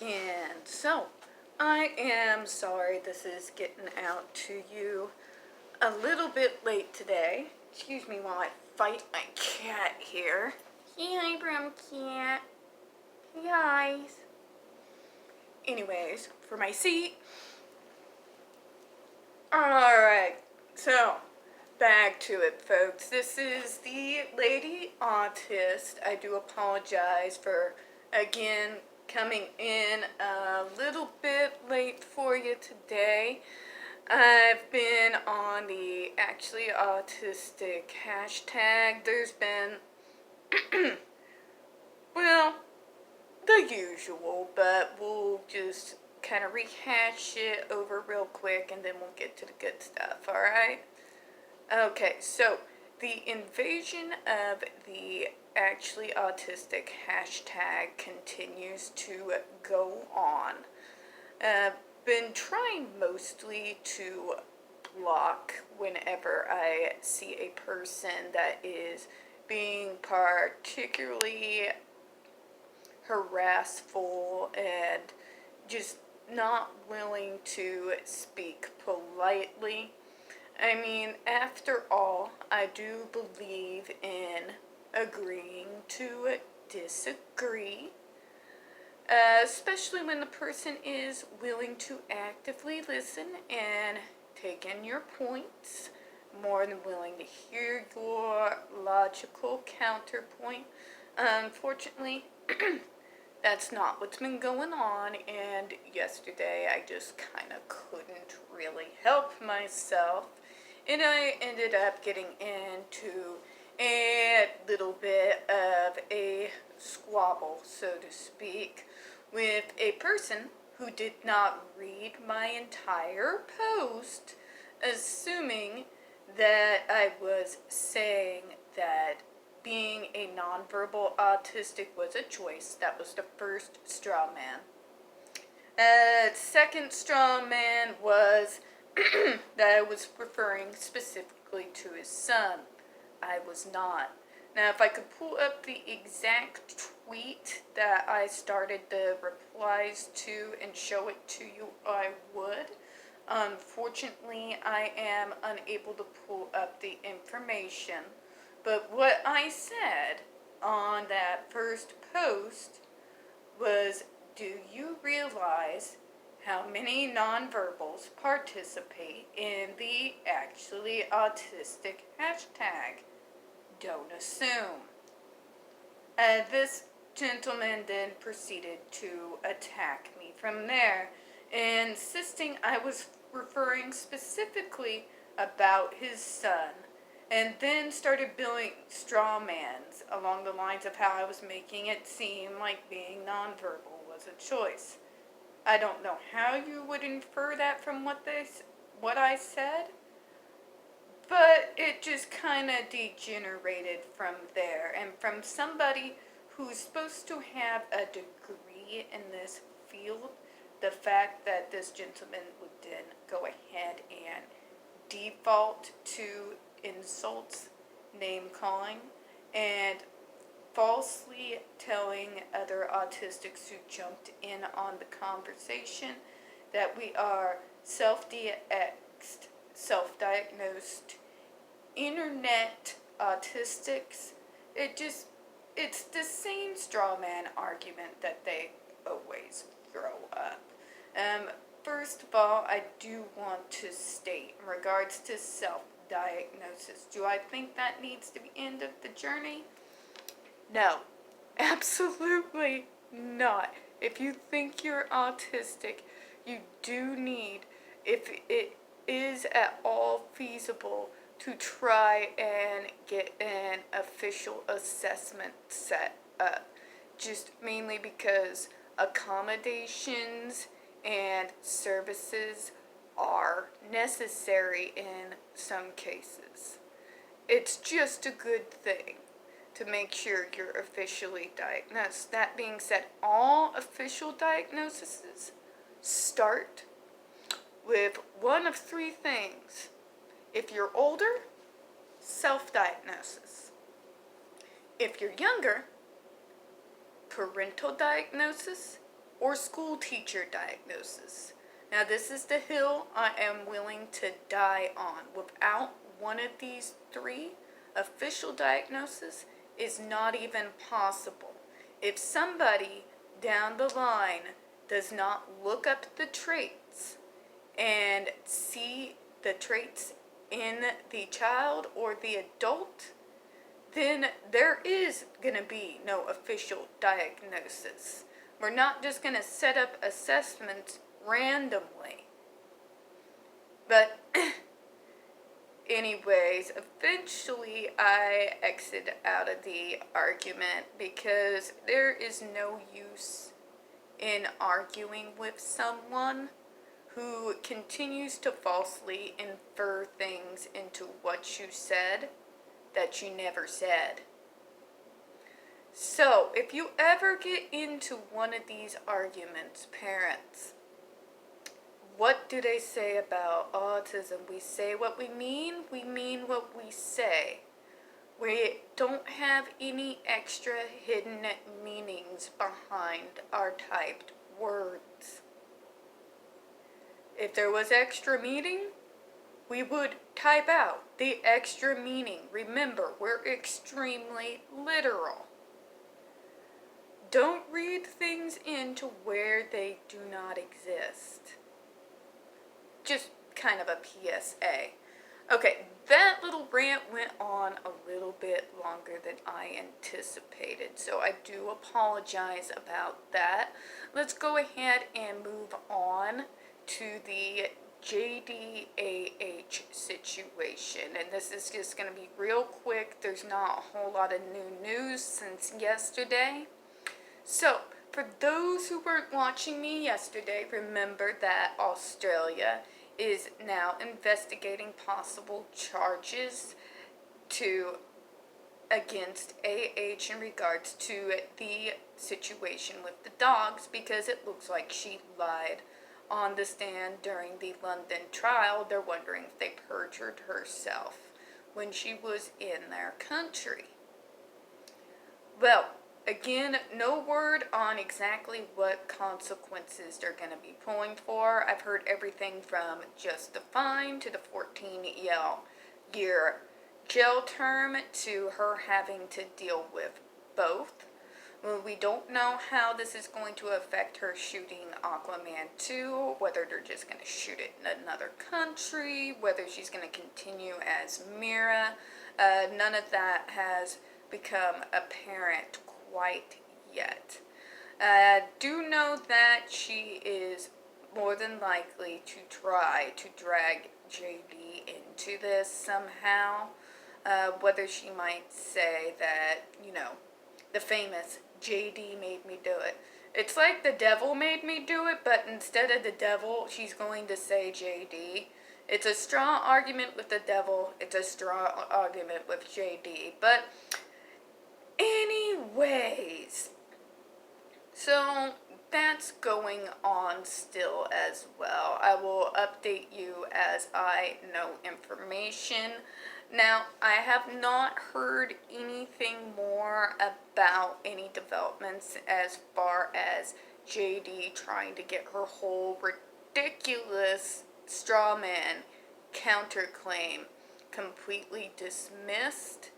again. So, I am sorry this is getting out to you a little bit late today. Excuse me while I fight my cat here. Say hi, Brum Cat. Hey, guys. Anyways, for my seat. Alright, so, back to it, folks. This is the Lady Autist. I do apologize for, again, coming in a little bit late for you today. I've been on the Actually Autistic hashtag. There's been, well, the usual, but we'll just kind of rehash it over real quick and then we'll get to the good stuff, alright? Okay, so the invasion of the Actually Autistic hashtag continues to go on. Been trying mostly to block whenever I see a person that is being particularly harassful and just not willing to speak politely. I mean, after all, I do believe in agreeing to disagree, especially when the person is willing to actively listen and take in your points, more than willing to hear your logical counterpoint. Unfortunately, that's not what's been going on, and yesterday I just kind of couldn't really help myself, and I ended up getting into a little bit of a squabble, so to speak, with a person who did not read my entire post, assuming that I was saying that being a nonverbal autistic was a choice. That was the first straw man. Second straw man was that I was referring specifically to his son. I was not. Now, if I could pull up the exact tweet that I started the replies to and show it to you, I would. Unfortunately, I am unable to pull up the information. But what I said on that first post was, do you realize how many nonverbals participate in the Actually Autistic hashtag? Don't assume. This gentleman then proceeded to attack me from there, insisting I was referring specifically about his son, and then started building straw mans along the lines of how I was making it seem like being nonverbal was a choice. I don't know how you would infer that from what I said, but it just kind of degenerated from there. And from somebody who's supposed to have a degree in this field, the fact that this gentleman would then go ahead and default to insults, name calling, and falsely telling other autistics who jumped in on the conversation that we are self-diagnosed internet autistics. It's the same straw man argument that they always throw up. First of all, I do want to state in regards to self-diagnosis, do I think that needs to be end of the journey? No, absolutely not. If you think you're autistic, you do need, if it is at all feasible, to try and get an official assessment set up. Just mainly because accommodations and services are necessary in some cases. It's just a good thing to make sure you're officially diagnosed. That being said, all official diagnoses start with one of three things. If you're older, self-diagnosis. If you're younger, parental diagnosis or school teacher diagnosis. Now, this is the hill I am willing to die on. Without one of these three, official diagnosis is not even possible. If somebody down the line does not look up the traits and see the traits in the child or the adult, then there is going to be no official diagnosis. We're not just going to set up assessments randomly. But anyways, eventually I exit out of the argument because there is no use in arguing with someone who continues to falsely infer things into what you said that you never said. So, if you ever get into one of these arguments, parents, what do they say about autism? We say what we mean what we say. We don't have any extra hidden meanings behind our typed words. If there was extra meaning, we would type out the extra meaning. Remember, we're extremely literal. Don't read things into where they do not exist. Just kind of a PSA. Okay, that little rant went on a little bit longer than I anticipated, so I do apologize about that. Let's go ahead and move on to the JDAH situation, and this is just going to be real quick. There's not a whole lot of new news since yesterday. So, for those who weren't watching me yesterday, remember that Australia is now investigating possible charges against AH in regards to the situation with the dogs, because it looks like she lied on the stand during the London trial. They're wondering if they perjured herself when she was in their country. Well, again, no word on exactly what consequences they're going to be pulling for. I've heard everything from just the fine to the 14-year jail term to her having to deal with both. Well, we don't know how this is going to affect her shooting Aquaman 2, whether they're just going to shoot it in another country, whether she's going to continue as Mira. None of that has become apparent quite yet. Do know that she is more than likely to try to drag JD into this somehow. Whether she might say that, the famous JD made me do it. It's like the devil made me do it, but instead of the devil, she's going to say JD. It's a strong argument with the devil. It's a strong argument with JD. But anyways, so that's going on still as well. I will update you as I know information. Now, I have not heard anything more about any developments as far as JD trying to get her whole ridiculous straw man counterclaim completely dismissed.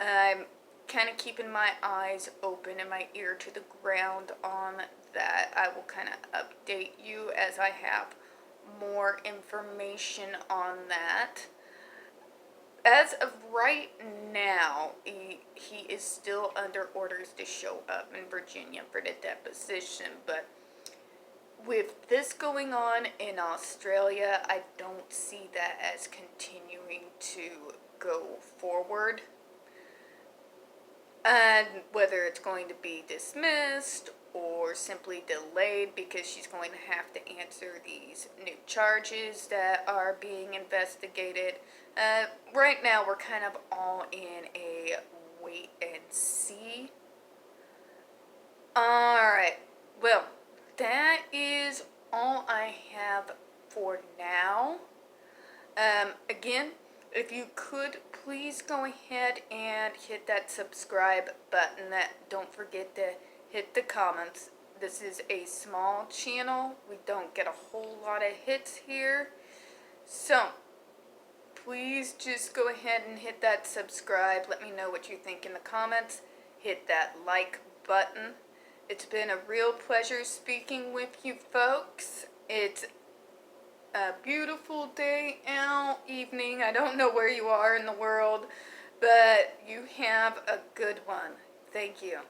I'm kind of keeping my eyes open and my ear to the ground on that. I will kind of update you as I have more information on that. As of right now, he is still under orders to show up in Virginia for the deposition, but with this going on in Australia, I don't see that as continuing to go forward. And whether it's going to be dismissed or simply delayed because she's going to have to answer these new charges that are being investigated. Right now, we're kind of all in a wait and see. Alright, well, that is all I have for now. Again, if you could, please go ahead and hit that subscribe button. Don't forget to hit the comments. This is a small channel. We don't get a whole lot of hits here. So, please just go ahead and hit that subscribe. Let me know what you think in the comments. Hit that like button. It's been a real pleasure speaking with you folks. It's a beautiful day out, evening. I don't know where you are in the world, but you have a good one. Thank you.